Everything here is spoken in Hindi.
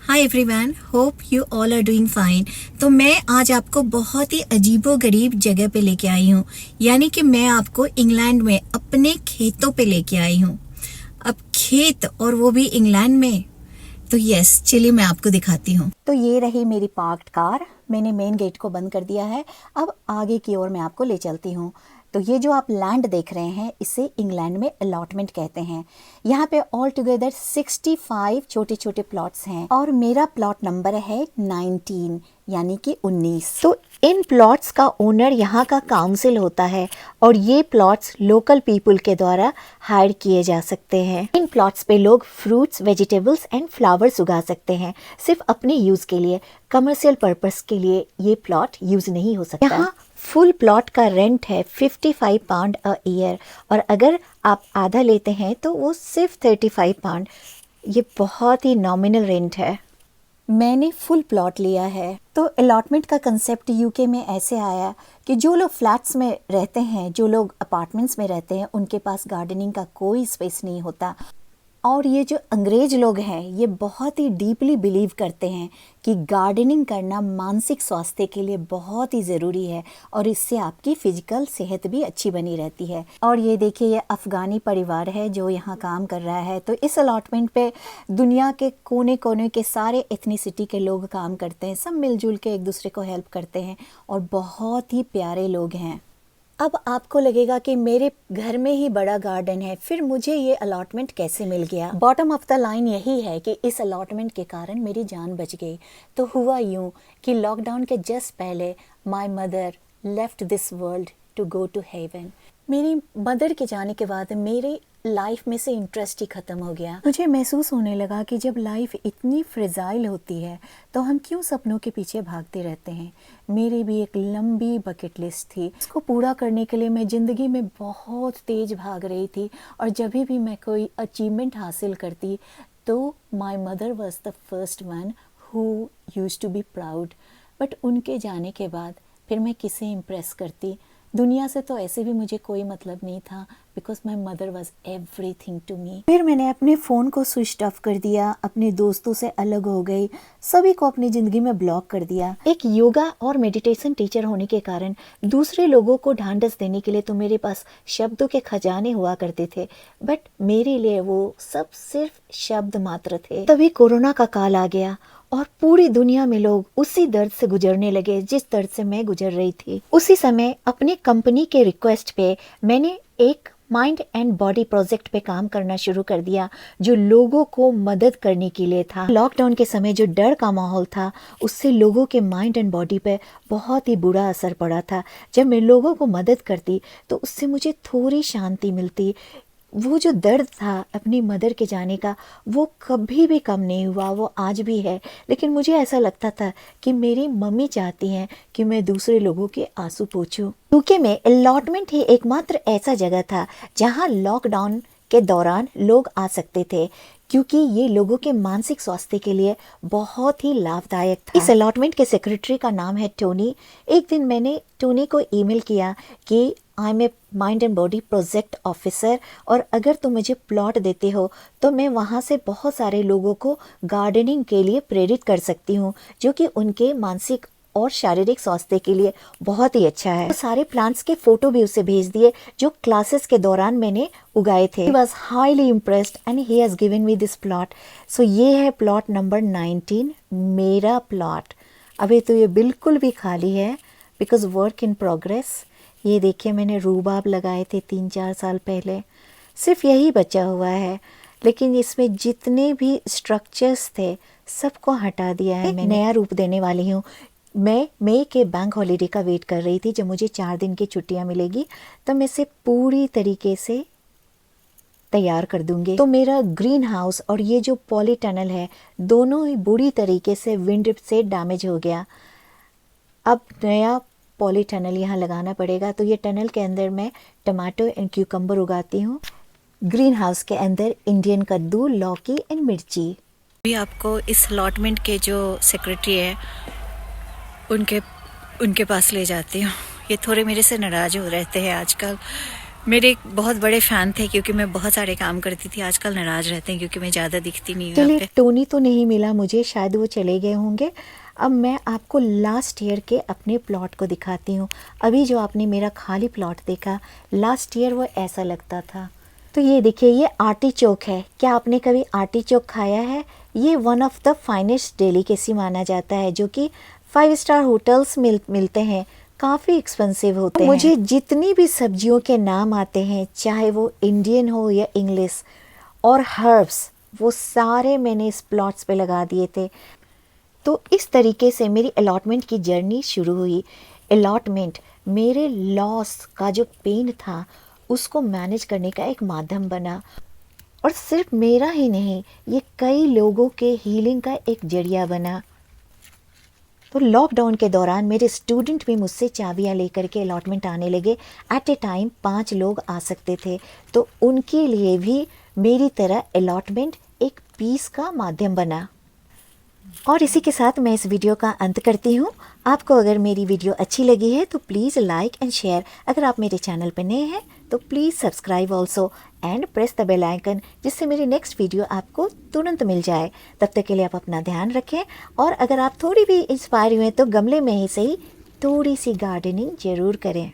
Hi everyone, hope you all are doing fine. तो मैं आज आपको बहुत ही अजीबोगरीब जगह पे लेके आई हूँ, यानी कि मैं आपको इंग्लैंड में अपने खेतों पे लेके आई हूँ। अब खेत, और वो भी इंग्लैंड में, तो यस, चलिए मैं आपको दिखाती हूँ। तो ये रही मेरी पार्क्ड कार। मैंने मेन गेट को बंद कर दिया है। अब आगे की ओर मैं आपको ले चलती हूँ। तो ये जो आप लैंड देख रहे हैं, इसे इंग्लैंड में अलॉटमेंट कहते हैं। यहाँ पे ऑल टुगेदर 65 छोटे छोटे प्लॉट्स हैं और मेरा प्लॉट नंबर है 19, यानी कि 19। तो इन प्लॉट्स का ओनर यहाँ का काउंसिल होता है और ये प्लॉट्स लोकल पीपल के द्वारा हायर किए जा सकते हैं। इन प्लॉट्स पे लोग फ्रूट्स, वेजिटेबल्स एंड फ्लावर्स उगा सकते हैं, सिर्फ अपने यूज के लिए। कमर्शियल पर्पस के लिए ये प्लॉट यूज नहीं हो सकता। यहाँ फुल प्लॉट का रेंट है 55 पाउंड अ ईयर, और अगर आप आधा लेते हैं तो वो सिर्फ 35 पाउंड। ये बहुत ही नॉमिनल रेंट है। मैंने फुल प्लॉट लिया है। तो अलॉटमेंट का कंसेप्ट यूके में ऐसे आया कि जो लोग फ्लैट्स में रहते हैं, जो लोग अपार्टमेंट्स में रहते हैं, उनके पास गार्डनिंग का कोई स्पेस नहीं होता। और ये जो अंग्रेज लोग हैं, ये बहुत ही डीपली बिलीव करते हैं कि गार्डनिंग करना मानसिक स्वास्थ्य के लिए बहुत ही ज़रूरी है और इससे आपकी फिजिकल सेहत भी अच्छी बनी रहती है। और ये देखिए, ये अफ़गानी परिवार है जो यहाँ काम कर रहा है। तो इस अलॉटमेंट पे दुनिया के कोने कोने के सारे एथनिसिटी के लोग काम करते हैं। सब मिलजुल के एक दूसरे को हेल्प करते हैं और बहुत ही प्यारे लोग हैं। अब आपको लगेगा कि मेरे घर में ही बड़ा गार्डन है, फिर मुझे ये अलॉटमेंट कैसे मिल गया? बॉटम ऑफ द लाइन यही है कि इस अलॉटमेंट के कारण मेरी जान बच गई। तो हुआ यूँ कि लॉकडाउन के जस्ट पहले my mother left this world to go to heaven. मेरी मदर के जाने के बाद मेरी लाइफ में से इंटरेस्ट ही ख़त्म हो गया। मुझे महसूस होने लगा कि जब लाइफ इतनी फ्रेजाइल होती है तो हम क्यों सपनों के पीछे भागते रहते हैं। मेरी भी एक लंबी बकेट लिस्ट थी, इसको पूरा करने के लिए मैं ज़िंदगी में बहुत तेज़ भाग रही थी। और जब भी मैं कोई अचीवमेंट हासिल करती तो my mother was the first one who used to be proud. But उनके जाने के बाद फिर मैं किसे इम्प्रेस करती? दुनिया से तो ऐसे भी मुझे कोई मतलब नहीं था, because my mother was everything to me. फिर मैंने अपने फ़ोन को स्विच ऑफ कर दिया, अपने दोस्तों से अलग हो गई, सभी को अपनी ज़िंदगी में ब्लॉक कर दिया। एक योगा और मेडिटेशन टीचर होने के कारण दूसरे लोगों को ढांढस देने के लिए तो मेरे पास शब्दों के खजाने हुआ करते थे, बट मेरे लिए वो सब सिर्फ शब्द मात्र थे। तभी कोरोना का काल आ गया और पूरी दुनिया में लोग उसी दर्द से गुजरने लगे जिस दर्द से मैं गुजर रही थी। उसी समय अपनी कंपनी के रिक्वेस्ट पे मैंने एक माइंड एंड बॉडी प्रोजेक्ट पे काम करना शुरू कर दिया, जो लोगों को मदद करने के लिए था। लॉकडाउन के समय जो डर का माहौल था, उससे लोगों के माइंड एंड बॉडी पे बहुत ही बुरा असर पड़ा था। जब मैं लोगों को मदद करती तो उससे मुझे थोड़ी शांति मिलती। वो जो दर्द था अपनी मदर के जाने का, वो कभी भी कम नहीं हुआ, वो आज भी है। लेकिन मुझे ऐसा लगता था कि मेरी मम्मी चाहती हैं कि मैं दूसरे लोगों के आंसू पोंछूं। यूके में अलॉटमेंट ही एकमात्र ऐसा जगह था जहां लॉकडाउन के दौरान लोग आ सकते थे, क्योंकि ये लोगों के मानसिक स्वास्थ्य के लिए बहुत ही लाभदायक था। इस अलॉटमेंट के सेक्रेटरी का नाम है टोनी। एक दिन मैंने टोनी को ईमेल किया कि I am a mind and body project officer, और अगर तुम मुझे प्लॉट देते हो तो मैं वहाँ से बहुत सारे लोगों को गार्डनिंग के लिए प्रेरित कर सकती हूँ, जो कि उनके मानसिक और शारीरिक स्वास्थ्य के लिए बहुत ही अच्छा है। तो सारे प्लांट्स के फोटो भी उसे भेज दिए जो क्लासेस के दौरान मैंने उगाए थे। He was highly impressed and he has given me this plot. So ये है प्लॉट नंबर 19, मेरा प्लॉट। अभी तो ये बिल्कुल भी खाली है, बिकॉज वर्क इन प्रोग्रेस। ये देखिए, मैंने रूबाब लगाए थे 3-4 साल पहले, सिर्फ यही बचा हुआ है। लेकिन इसमें जितने भी स्ट्रक्चर्स थे सबको हटा दिया है। मैं नया रूप देने वाली हूँ। मैं मई के बैंक हॉलीडे का वेट कर रही थी, जब मुझे 4 दिन की छुट्टियां मिलेगी तो मैं इसे पूरी तरीके से तैयार कर दूंगी। तो मेरा ग्रीन हाउस और ये जो पॉली टनल है, दोनों ही बुरी तरीके से विंड से डैमेज हो गया। अब नया पॉली टनल यहाँ लगाना पड़ेगा। तो ये टनल के अंदर मैं टमाटो एंड क्यूकम्बर उगाती हूँ। ग्रीन हाउस के अंदर इंडियन कद्दू, लौकी एंड मिर्ची। अभी आपको इस अलॉटमेंट के जो सेक्रेटरी है उनके पास ले जाती हूँ। ये थोड़े मेरे से नाराज हो रहते हैं आजकल, मेरे एक बहुत बड़े फैन थे क्योंकि मैं बहुत सारे काम करती थी। आजकल नाराज रहते हैं क्योंकि मैं ज़्यादा दिखती नहीं हूँ यहाँ चलिए, पे। टोनी तो नहीं मिला मुझे, शायद वो चले गए होंगे। अब मैं आपको लास्ट ईयर के अपने प्लॉट को दिखाती हूँ। अभी जो आपने मेरा खाली प्लॉट देखा, लास्ट ईयर वो ऐसा लगता था। तो ये देखिए, ये आर्टिचोक है। क्या आपने कभी आर्टिचोक खाया है? ये one of the finest delicacy माना जाता है, जो कि 5 स्टार होटल्स मिलते हैं। काफ़ी एक्सपेंसिव होते हैं। मुझे जितनी भी सब्जियों के नाम आते हैं, चाहे वो इंडियन हो या इंग्लिश, और हर्ब्स, वो सारे मैंने इस प्लॉट्स पे लगा दिए थे। तो इस तरीके से मेरी अलॉटमेंट की जर्नी शुरू हुई। अलॉटमेंट मेरे लॉस का जो पेन था, उसको मैनेज करने का एक माध्यम बना। और सिर्फ मेरा ही नहीं, ये कई लोगों के हीलिंग का एक जरिया बना। तो लॉकडाउन के दौरान मेरे स्टूडेंट भी मुझसे चाबियां लेकर के अलॉटमेंट आने लगे। एट ए टाइम 5 लोग आ सकते थे। तो उनके लिए भी मेरी तरह अलॉटमेंट एक पीस का माध्यम बना। और इसी के साथ मैं इस वीडियो का अंत करती हूँ। आपको अगर मेरी वीडियो अच्छी लगी है तो प्लीज़ लाइक एंड शेयर। अगर आप मेरे चैनल पर नए हैं तो please subscribe also and press the bell icon, जिससे मेरी नेक्स्ट वीडियो आपको तुरंत मिल जाए। तब तक के लिए आप अपना ध्यान रखें। और अगर आप थोड़ी भी इंस्पायर हुए तो गमले में ही सही थोड़ी सी गार्डनिंग ज़रूर करें।